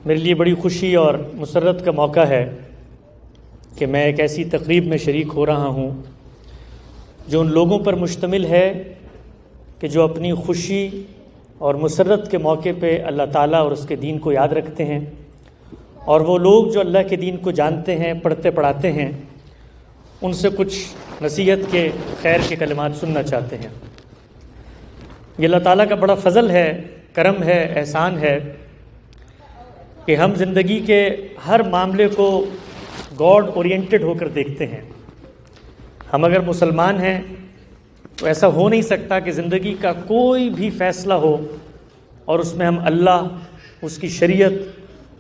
میرے لیے بڑی خوشی اور مسرت کا موقع ہے کہ میں ایک ایسی تقریب میں شریک ہو رہا ہوں جو ان لوگوں پر مشتمل ہے کہ جو اپنی خوشی اور مسرت کے موقع پہ اللہ تعالیٰ اور اس کے دین کو یاد رکھتے ہیں، اور وہ لوگ جو اللہ کے دین کو جانتے ہیں، پڑھتے پڑھاتے ہیں، ان سے کچھ نصیحت کے خیر کے کلمات سننا چاہتے ہیں۔ یہ اللہ تعالیٰ کا بڑا فضل ہے، کرم ہے، احسان ہے کہ ہم زندگی کے ہر معاملے کو گاڈ اورینٹڈ ہو کر دیکھتے ہیں۔ ہم اگر مسلمان ہیں تو ایسا ہو نہیں سکتا کہ زندگی کا کوئی بھی فیصلہ ہو اور اس میں ہم اللہ، اس کی شریعت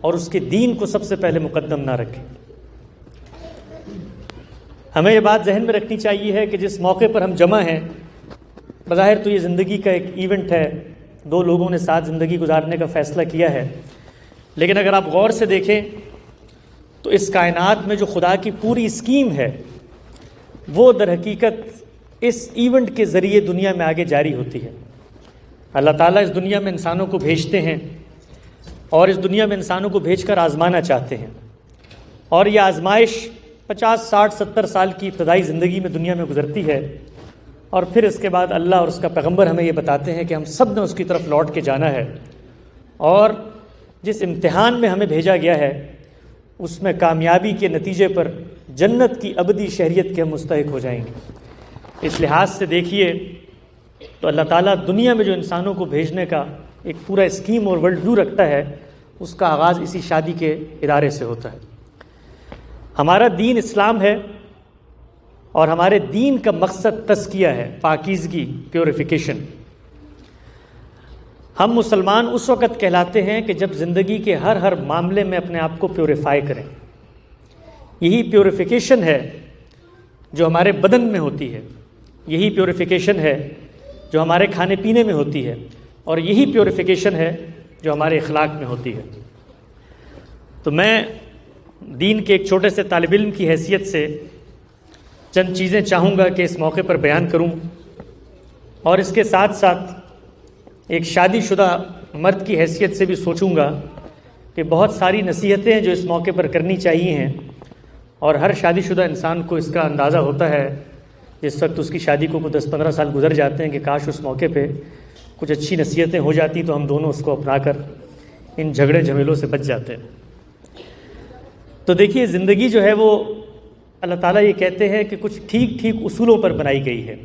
اور اس کے دین کو سب سے پہلے مقدم نہ رکھیں۔ ہمیں یہ بات ذہن میں رکھنی چاہیے ہے کہ جس موقع پر ہم جمع ہیں، بظاہر تو یہ زندگی کا ایک ایونٹ ہے، دو لوگوں نے ساتھ زندگی گزارنے کا فیصلہ کیا ہے، لیکن اگر آپ غور سے دیکھیں تو اس کائنات میں جو خدا کی پوری اسکیم ہے وہ در حقیقت اس ایونٹ کے ذریعے دنیا میں آگے جاری ہوتی ہے۔ اللہ تعالیٰ اس دنیا میں انسانوں کو بھیجتے ہیں اور اس دنیا میں انسانوں کو بھیج کر آزمانا چاہتے ہیں، اور یہ آزمائش 50 60 70 سال کی ابتدائی زندگی میں دنیا میں گزرتی ہے، اور پھر اس کے بعد اللہ اور اس کا پیغمبر ہمیں یہ بتاتے ہیں کہ ہم سب نے اس کی طرف لوٹ کے جانا ہے، اور جس امتحان میں ہمیں بھیجا گیا ہے اس میں کامیابی کے نتیجے پر جنت کی ابدی شہریت کے ہم مستحق ہو جائیں گے۔ اس لحاظ سے دیکھیے تو اللہ تعالیٰ دنیا میں جو انسانوں کو بھیجنے کا ایک پورا اسکیم اور ورلڈ ویو رکھتا ہے، اس کا آغاز اسی شادی کے ادارے سے ہوتا ہے۔ ہمارا دین اسلام ہے، اور ہمارے دین کا مقصد تزکیہ ہے، پاکیزگی، پیوریفیکیشن۔ ہم مسلمان اس وقت کہلاتے ہیں کہ جب زندگی کے ہر معاملے میں اپنے آپ کو پیوریفائی کریں۔ یہی پیوریفیکیشن ہے جو ہمارے بدن میں ہوتی ہے، یہی پیوریفیکیشن ہے جو ہمارے کھانے پینے میں ہوتی ہے، اور یہی پیوریفیکیشن ہے جو ہمارے اخلاق میں ہوتی ہے۔ تو میں دین کے ایک چھوٹے سے طالب علم کی حیثیت سے چند چیزیں چاہوں گا کہ اس موقع پر بیان کروں، اور اس کے ساتھ ساتھ ایک شادی شدہ مرد کی حیثیت سے بھی سوچوں گا کہ بہت ساری نصیحتیں جو اس موقع پر کرنی چاہیے ہیں، اور ہر شادی شدہ انسان کو اس کا اندازہ ہوتا ہے جس وقت اس کی شادی کو 10 15 سال گزر جاتے ہیں کہ کاش اس موقع پہ کچھ اچھی نصیحتیں ہو جاتی تو ہم دونوں اس کو اپنا کر ان جھگڑے جھمیلوں سے بچ جاتے ہیں۔ تو دیکھیے، زندگی جو ہے وہ اللہ تعالیٰ یہ کہتے ہیں کہ کچھ ٹھیک ٹھیک اصولوں پر بنائی گئی ہے۔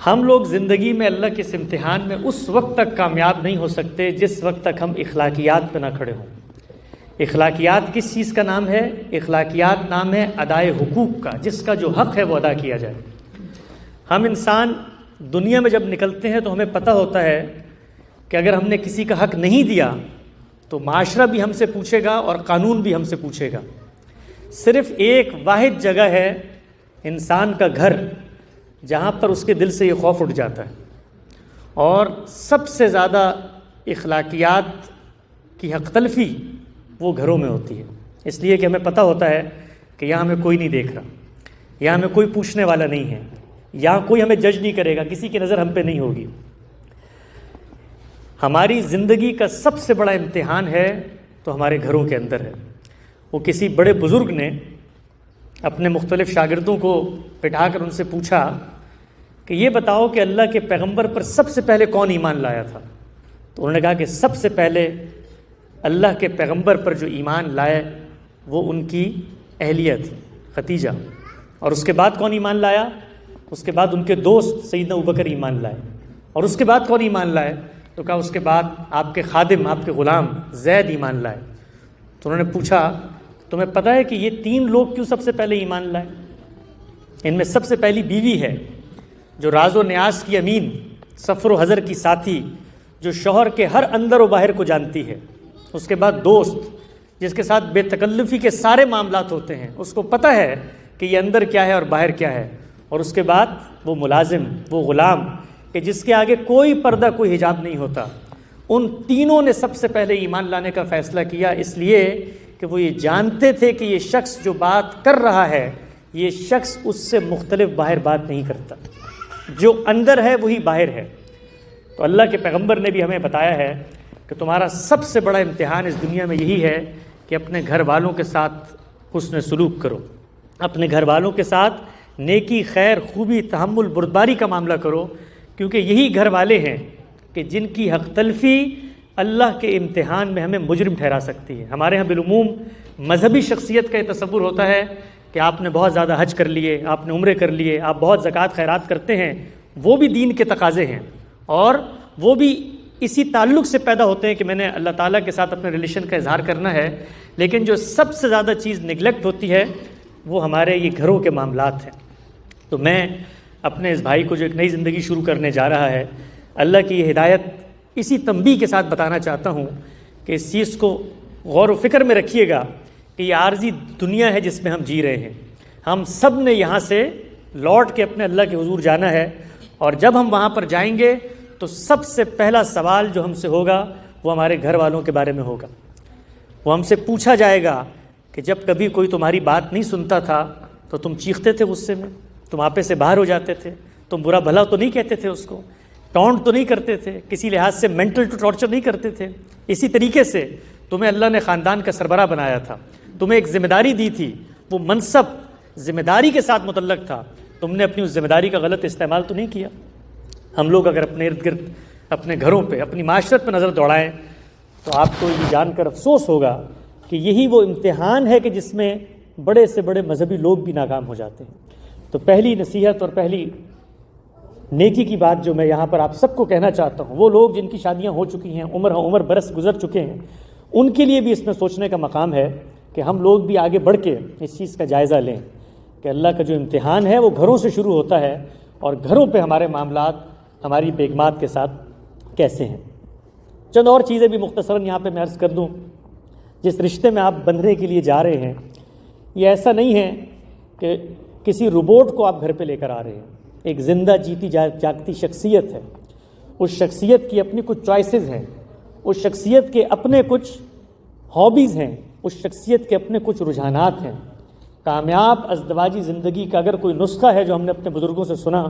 ہم لوگ زندگی میں اللہ کے اس امتحان میں اس وقت تک کامیاب نہیں ہو سکتے جس وقت تک ہم اخلاقیات پہ نہ کھڑے ہوں۔ اخلاقیات کس چیز کا نام ہے؟ اخلاقیات نام ہے ادائے حقوق کا، جس کا جو حق ہے وہ ادا کیا جائے۔ ہم انسان دنیا میں جب نکلتے ہیں تو ہمیں پتہ ہوتا ہے کہ اگر ہم نے کسی کا حق نہیں دیا تو معاشرہ بھی ہم سے پوچھے گا اور قانون بھی ہم سے پوچھے گا۔ صرف ایک واحد جگہ ہے انسان کا گھر جہاں پر اس کے دل سے یہ خوف اٹھ جاتا ہے، اور سب سے زیادہ اخلاقیات کی حق تلفی وہ گھروں میں ہوتی ہے، اس لیے کہ ہمیں پتہ ہوتا ہے کہ یہاں ہمیں کوئی نہیں دیکھ رہا، یہاں ہمیں کوئی پوچھنے والا نہیں ہے، یہاں کوئی ہمیں جج نہیں کرے گا، کسی کی نظر ہم پہ نہیں ہوگی۔ ہماری زندگی کا سب سے بڑا امتحان ہے تو ہمارے گھروں کے اندر ہے۔ وہ کسی بڑے بزرگ نے اپنے مختلف شاگردوں کو بٹھا کر ان سے پوچھا کہ یہ بتاؤ کہ اللہ کے پیغمبر پر سب سے پہلے کون ایمان لایا تھا؟ تو انہوں نے کہا کہ سب سے پہلے اللہ کے پیغمبر پر جو ایمان لائے وہ ان کی اہلیہ تھی، خدیجہ، اور اس کے بعد کون ایمان لایا؟ اس کے بعد ان کے دوست سیدنا ابوبکر ایمان لائے، اور اس کے بعد کون ایمان لائے؟ تو کہا اس کے بعد آپ کے خادم، آپ کے غلام زید ایمان لائے۔ تو انہوں نے پوچھا تمہیں پتہ ہے کہ یہ 3 لوگ کیوں سب سے پہلے ایمان لائے؟ ان میں سب سے پہلی بیوی ہے جو راز و نیاز کی امین، سفر و حضر کی ساتھی، جو شوہر کے ہر اندر و باہر کو جانتی ہے۔ اس کے بعد دوست، جس کے ساتھ بے تکلفی کے سارے معاملات ہوتے ہیں، اس کو پتہ ہے کہ یہ اندر کیا ہے اور باہر کیا ہے۔ اور اس کے بعد وہ ملازم، وہ غلام کہ جس کے آگے کوئی پردہ، کوئی حجاب نہیں ہوتا۔ ان تینوں نے سب سے پہلے ایمان لانے کا فیصلہ کیا، اس لیے کہ وہ یہ جانتے تھے کہ یہ شخص جو بات کر رہا ہے، یہ شخص اس سے مختلف باہر بات نہیں کرتا، جو اندر ہے وہی باہر ہے۔ تو اللہ کے پیغمبر نے بھی ہمیں بتایا ہے کہ تمہارا سب سے بڑا امتحان اس دنیا میں یہی ہے کہ اپنے گھر والوں کے ساتھ حسن سلوک کرو، اپنے گھر والوں کے ساتھ نیکی، خیر، خوبی، تحمل، بردباری کا معاملہ کرو، کیونکہ یہی گھر والے ہیں کہ جن کی حق تلفی اللہ کے امتحان میں ہمیں مجرم ٹھہرا سکتی ہے۔ ہمارے ہاں بالعموم مذہبی شخصیت کا یہ تصور ہوتا ہے کہ آپ نے بہت زیادہ حج کر لیے، آپ نے عمرے کر لیے، آپ بہت زکوٰۃ خیرات کرتے ہیں، وہ بھی دین کے تقاضے ہیں، اور وہ بھی اسی تعلق سے پیدا ہوتے ہیں کہ میں نے اللہ تعالیٰ کے ساتھ اپنے ریلیشن کا اظہار کرنا ہے۔ لیکن جو سب سے زیادہ چیز نگلیکٹ ہوتی ہے وہ ہمارے یہ گھروں کے معاملات ہیں۔ تو میں اپنے اس بھائی کو جو ایک نئی زندگی شروع کرنے جا رہا ہے، اللہ کی یہ ہدایت اسی تنبیہ کے ساتھ بتانا چاہتا ہوں کہ اس چیز کو غور و فکر میں رکھیے گا کہ یہ عارضی دنیا ہے جس میں ہم جی رہے ہیں۔ ہم سب نے یہاں سے لوٹ کے اپنے اللہ کے حضور جانا ہے، اور جب ہم وہاں پر جائیں گے تو سب سے پہلا سوال جو ہم سے ہوگا وہ ہمارے گھر والوں کے بارے میں ہوگا۔ وہ ہم سے پوچھا جائے گا کہ جب کبھی کوئی تمہاری بات نہیں سنتا تھا تو تم چیختے تھے غصے میں، تم آپے سے باہر ہو جاتے تھے، تم برا بھلا تو نہیں کہتے تھے، اس کو ٹونٹ تو نہیں کرتے تھے، کسی لحاظ سے مینٹل ٹو ٹارچر نہیں کرتے تھے۔ اسی طریقے سے تمہیں اللہ نے خاندان کا سربراہ بنایا تھا، تمہیں ایک ذمہ داری دی تھی، وہ منصب ذمہ داری کے ساتھ متعلق تھا، تم نے اپنی اس ذمہ داری کا غلط استعمال تو نہیں کیا۔ ہم لوگ اگر اپنے ارد گرد، اپنے گھروں پہ، اپنی معاشرت پہ نظر دوڑائیں تو آپ کو یہ جان کر افسوس ہوگا کہ یہی وہ امتحان ہے کہ جس میں بڑے سے بڑے مذہبی لوگ بھی ناکام ہو جاتے ہیں۔ تو پہلی نصیحت اور پہلی نیکی کی بات جو میں یہاں پر آپ سب کو کہنا چاہتا ہوں، وہ لوگ جن کی شادیاں ہو چکی ہیں، عمر برس گزر چکے ہیں، ان کے لیے بھی اس میں سوچنے کا مقام ہے کہ ہم لوگ بھی آگے بڑھ کے اس چیز کا جائزہ لیں کہ اللہ کا جو امتحان ہے وہ گھروں سے شروع ہوتا ہے، اور گھروں پہ ہمارے معاملات ہماری بیگمات کے ساتھ کیسے ہیں۔ چند اور چیزیں بھی مختصراً یہاں پہ میں عرض کر دوں۔ جس رشتے میں آپ بندھنے کے لیے جا رہے ہیں، یہ ایسا نہیں ہے کہ کسی روبوٹ کو آپ گھر پہ لے کر آ رہے ہیں۔ ایک زندہ جیتی جاگتی شخصیت ہے، اس شخصیت کی اپنی کچھ چوائسیز ہیں، اس شخصیت کے اپنے کچھ ہابیز ہیں، اس شخصیت کے اپنے کچھ رجحانات ہیں۔ کامیاب ازدواجی زندگی کا اگر کوئی نسخہ ہے جو ہم نے اپنے بزرگوں سے سنا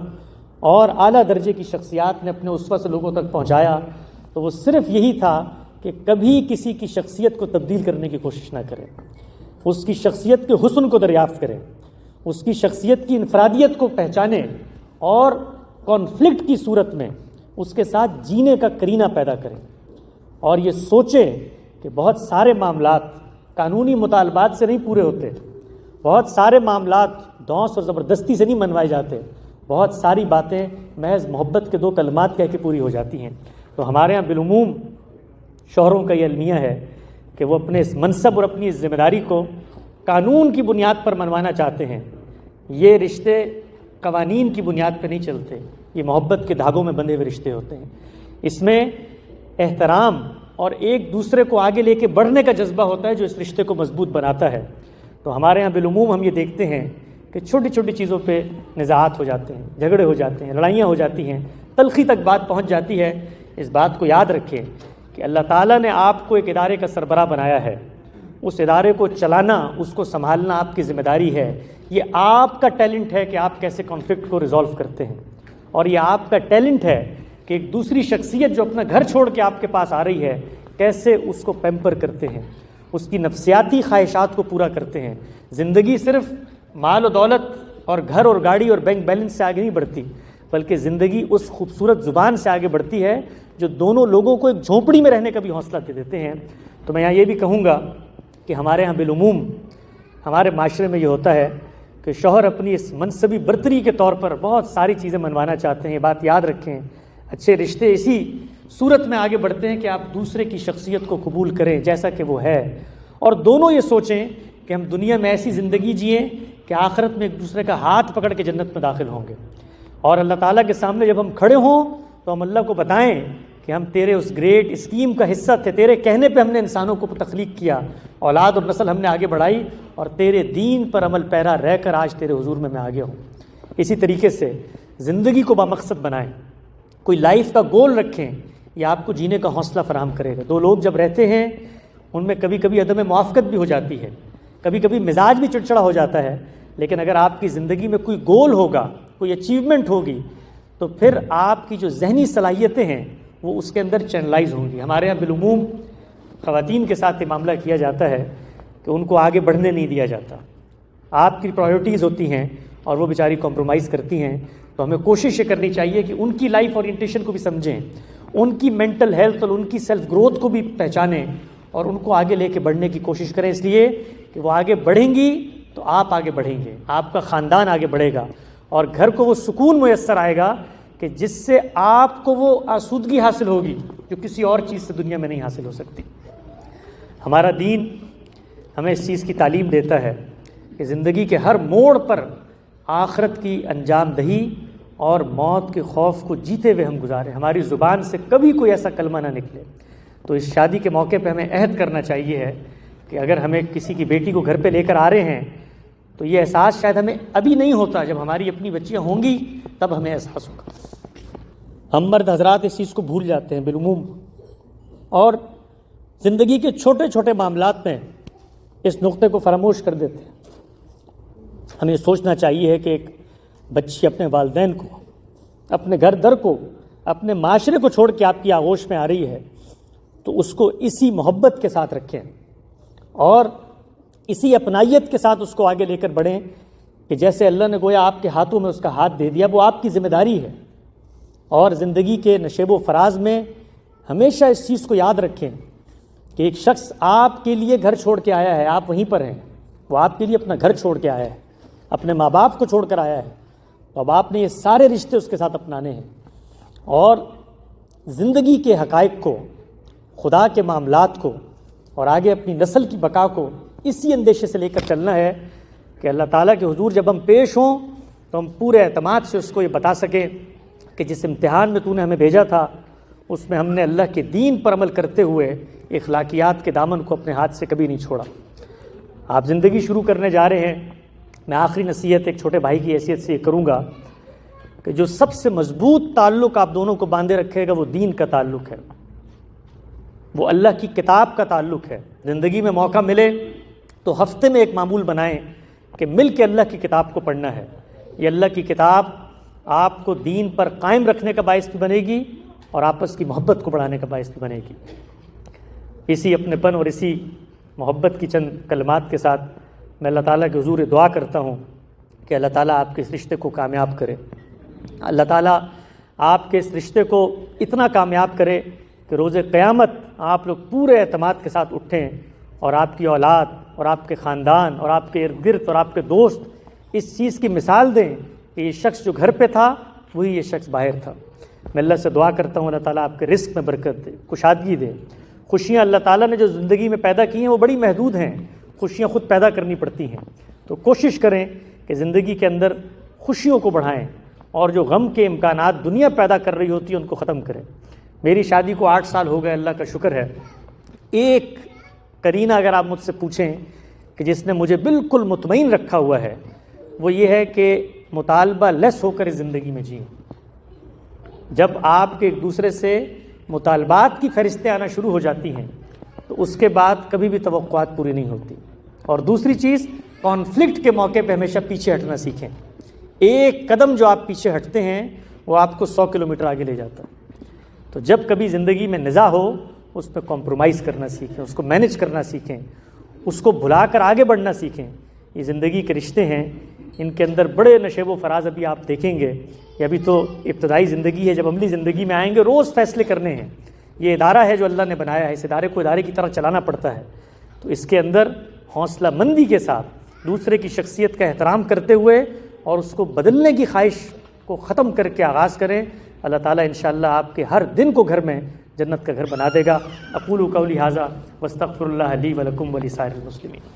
اور اعلیٰ درجے کی شخصیات نے اپنے اسوہ سے لوگوں تک پہنچایا، تو وہ صرف یہی تھا کہ کبھی کسی کی شخصیت کو تبدیل کرنے کی کوشش نہ کریں، اس کی شخصیت کے حسن کو دریافت کریں، اس کی شخصیت کی انفرادیت کو پہچانیں، اور کانفلکٹ کی صورت میں اس کے ساتھ جینے کا قرینہ پیدا کریں، اور یہ سوچیں کہ بہت سارے معاملات قانونی مطالبات سے نہیں پورے ہوتے، بہت سارے معاملات دھونس اور زبردستی سے نہیں منوائے جاتے، بہت ساری باتیں محض محبت کے دو کلمات کہہ کے پوری ہو جاتی ہیں۔ تو ہمارے ہاں بالعموم شوہروں کا یہ المیہ ہے کہ وہ اپنے اس منصب اور اپنی اس ذمہ داری کو قانون کی بنیاد پر منوانا چاہتے ہیں۔ یہ رشتے قوانین کی بنیاد پہ نہیں چلتے، یہ محبت کے دھاگوں میں بندھے ہوئے رشتے ہوتے ہیں۔ اس میں احترام اور ایک دوسرے کو آگے لے کے بڑھنے کا جذبہ ہوتا ہے جو اس رشتے کو مضبوط بناتا ہے۔ تو ہمارے ہاں بالعموم ہم یہ دیکھتے ہیں کہ چھوٹی چھوٹی چیزوں پہ نزاعات ہو جاتے ہیں، جھگڑے ہو جاتے ہیں، لڑائیاں ہو جاتی ہیں، تلخی تک بات پہنچ جاتی ہے۔ اس بات کو یاد رکھیں کہ اللہ تعالیٰ نے آپ کو ایک ادارے کا سربراہ بنایا ہے، اس ادارے کو چلانا، اس کو سنبھالنا آپ کی ذمہ داری ہے۔ یہ آپ کا ٹیلنٹ ہے کہ آپ کیسے کانفلکٹ کو ریزالو کرتے ہیں، اور یہ آپ کا ٹیلنٹ ہے کہ ایک دوسری شخصیت جو اپنا گھر چھوڑ کے آپ کے پاس آ رہی ہے کیسے اس کو پیمپر کرتے ہیں، اس کی نفسیاتی خواہشات کو پورا کرتے ہیں۔ زندگی صرف مال و دولت اور گھر اور گاڑی اور بینک بیلنس سے آگے نہیں بڑھتی، بلکہ زندگی اس خوبصورت زبان سے آگے بڑھتی ہے جو دونوں لوگوں کو ایک جھونپڑی میں رہنے کا بھی حوصلہ دے دیتے ہیں۔ تو میں یہاں یہ بھی کہوں گا کہ ہمارے ہاں بالعموم ہمارے معاشرے میں یہ ہوتا ہے کہ شوہر اپنی اس منصبی برتری کے طور پر بہت ساری چیزیں منوانا چاہتے ہیں۔ یہ بات یاد رکھیں، اچھے رشتے اسی صورت میں آگے بڑھتے ہیں کہ آپ دوسرے کی شخصیت کو قبول کریں جیسا کہ وہ ہے، اور دونوں یہ سوچیں کہ ہم دنیا میں ایسی زندگی جئیں کہ آخرت میں ایک دوسرے کا ہاتھ پکڑ کے جنت میں داخل ہوں گے، اور اللہ تعالیٰ کے سامنے جب ہم کھڑے ہوں تو ہم اللہ کو بتائیں کہ ہم تیرے اس گریٹ اسکیم کا حصہ تھے، تیرے کہنے پہ ہم نے انسانوں کو تخلیق کیا، اولاد اور نسل ہم نے آگے بڑھائی، اور تیرے دین پر عمل پیرا رہ کر آج تیرے حضور میں آگے ہوں۔ اسی طریقے سے زندگی کو بامقصد بنائیں، کوئی لائف کا گول رکھیں، یہ آپ کو جینے کا حوصلہ فراہم کرے گا۔ دو لوگ جب رہتے ہیں ان میں کبھی کبھی عدم موافقت بھی ہو جاتی ہے، کبھی کبھی مزاج بھی چڑچڑا ہو جاتا ہے، لیکن اگر آپ کی زندگی میں کوئی گول ہوگا، کوئی اچیومنٹ ہوگی، تو پھر آپ کی جو ذہنی صلاحیتیں ہیں وہ اس کے اندر چینلائز ہوں گی۔ ہمارے یہاں بالعموم خواتین کے ساتھ یہ معاملہ کیا جاتا ہے کہ ان کو آگے بڑھنے نہیں دیا جاتا۔ آپ کی پرائیورٹیز ہوتی ہیں اور وہ بیچاری کمپرومائز کرتی ہیں، تو ہمیں کوشش یہ کرنی چاہیے کہ ان کی لائف اورینٹیشن کو بھی سمجھیں، ان کی مینٹل ہیلتھ اور ان کی سیلف گروتھ کو بھی پہچانیں اور ان کو آگے لے کے بڑھنے کی کوشش کریں، اس لیے کہ وہ آگے بڑھیں گی تو آپ آگے بڑھیں گے، آپ کا خاندان آگے بڑھے گا اور گھر کو وہ سکون میسر آئے گا کہ جس سے آپ کو وہ آسودگی حاصل ہوگی جو کسی اور چیز سے دنیا میں نہیں حاصل ہو سکتی۔ ہمارا دین ہمیں اس چیز کی تعلیم دیتا ہے کہ زندگی کے ہر موڑ پر آخرت کی انجام دہی اور موت کے خوف کو جیتے ہوئے ہم گزاریں، ہماری زبان سے کبھی کوئی ایسا کلمہ نہ نکلے۔ تو اس شادی کے موقع پہ ہمیں عہد کرنا چاہیے ہے کہ اگر ہمیں کسی کی بیٹی کو گھر پہ لے کر آ رہے ہیں تو یہ احساس شاید ہمیں ابھی نہیں ہوتا، جب ہماری اپنی بچیاں ہوں گی تب ہمیں احساس ہوگا۔ ہم مرد حضرات اس چیز کو بھول جاتے ہیں بالعموم، اور زندگی کے چھوٹے چھوٹے معاملات میں اس نقطے کو فراموش کر دیتے ہیں۔ ہمیں سوچنا چاہیے ہے کہ ایک بچی اپنے والدین کو، اپنے گھر در کو، اپنے معاشرے کو چھوڑ کے آپ کی آغوش میں آ رہی ہے تو اس کو اسی محبت کے ساتھ رکھیں اور اسی اپنائیت کے ساتھ اس کو آگے لے کر بڑھیں کہ جیسے اللہ نے گویا آپ کے ہاتھوں میں اس کا ہاتھ دے دیا، وہ آپ کی ذمہ داری ہے۔ اور زندگی کے نشیب و فراز میں ہمیشہ اس چیز کو یاد رکھیں کہ ایک شخص آپ کے لیے گھر چھوڑ کے آیا ہے، آپ وہیں پر ہیں، وہ آپ کے لیے اپنا گھر چھوڑ کے آیا ہے، اپنے ماں باپ کو چھوڑ کر آیا ہے، تو اب آپ نے یہ سارے رشتے اس کے ساتھ اپنانے ہیں اور زندگی کے حقائق کو، خدا کے معاملات کو اور آگے اپنی نسل کی بقا کو اسی اندیشے سے لے کر چلنا ہے کہ اللہ تعالیٰ کے حضور جب ہم پیش ہوں تو ہم پورے اعتماد سے اس کو یہ بتا سکیں کہ جس امتحان میں تو نے ہمیں بھیجا تھا اس میں ہم نے اللہ کے دین پر عمل کرتے ہوئے اخلاقیات کے دامن کو اپنے ہاتھ سے کبھی نہیں چھوڑا۔ آپ زندگی شروع کرنے جا رہے ہیں، میں آخری نصیحت ایک چھوٹے بھائی کی حیثیت سے یہ کروں گا کہ جو سب سے مضبوط تعلق آپ دونوں کو باندھے رکھے گا وہ دین کا تعلق ہے، وہ اللہ کی کتاب کا تعلق ہے۔ زندگی میں موقع ملے تو ہفتے میں ایک معمول بنائیں کہ مل کے اللہ کی کتاب کو پڑھنا ہے۔ یہ اللہ کی کتاب آپ کو دین پر قائم رکھنے کا باعث بھی بنے گی اور آپس کی محبت کو بڑھانے کا باعث بھی بنے گی۔ اسی اپنے پن اور اسی محبت کی چند کلمات کے ساتھ میں اللہ تعالیٰ کے حضور دعا کرتا ہوں کہ اللہ تعالیٰ آپ کے اس رشتے کو کامیاب کرے، اللہ تعالیٰ آپ کے اس رشتے کو اتنا کامیاب کرے کہ روز قیامت آپ لوگ پورے اعتماد کے ساتھ اٹھیں اور آپ کی اولاد اور آپ کے خاندان اور آپ کے ارد گرد اور آپ کے دوست اس چیز کی مثال دیں کہ یہ شخص جو گھر پہ تھا وہی یہ شخص باہر تھا۔ میں اللہ سے دعا کرتا ہوں اللہ تعالیٰ آپ کے رزق میں برکت دے، کشادگی دے۔ خوشیاں اللہ تعالیٰ نے جو زندگی میں پیدا کی ہیں وہ بڑی محدود ہیں، خوشیاں خود پیدا کرنی پڑتی ہیں، تو کوشش کریں کہ زندگی کے اندر خوشیوں کو بڑھائیں اور جو غم کے امکانات دنیا پیدا کر رہی ہوتی ہیں ان کو ختم کریں۔ میری شادی کو 8 سال ہو گئے، اللہ کا شکر ہے۔ ایک کرینہ اگر آپ مجھ سے پوچھیں کہ جس نے مجھے بالکل مطمئن رکھا ہوا ہے وہ یہ ہے کہ مطالبہ لیس ہو کر اس زندگی میں جئیں۔ جب آپ کے ایک دوسرے سے مطالبات کی فہرستیں آنا شروع ہو جاتی ہیں تو اس کے بعد کبھی بھی توقعات پوری نہیں ہوتی۔ اور دوسری چیز، کانفلکٹ کے موقع پہ ہمیشہ پیچھے ہٹنا سیکھیں۔ ایک قدم جو آپ پیچھے ہٹتے ہیں وہ آپ کو 100 کلومیٹر آگے لے جاتا ہے۔ تو جب کبھی زندگی میں نزاع ہو اس پہ کمپرومائز کرنا سیکھیں، اس کو مینج کرنا سیکھیں، اس کو بھلا کر آگے بڑھنا سیکھیں۔ یہ زندگی کے رشتے ہیں، ان کے اندر بڑے نشیب و فراز ابھی آپ دیکھیں گے۔ یہ ابھی تو ابتدائی زندگی ہے، جب عملی زندگی میں آئیں گے روز فیصلے کرنے ہیں۔ یہ ادارہ ہے جو اللہ نے بنایا ہے، اس ادارے کو ادارے کی طرح چلانا پڑتا ہے، تو اس کے اندر حوصلہ مندی کے ساتھ دوسرے کی شخصیت کا احترام کرتے ہوئے اور اس کو بدلنے کی خواہش کو ختم کر کے آغاز کریں۔ اللہ تعالیٰ انشاءاللہ آپ کے ہر دن کو گھر میں جنت کا گھر بنا دے گا۔ اقول قولی ھذا واستغفر اللہ لی ولکم ولسائر المسلمین۔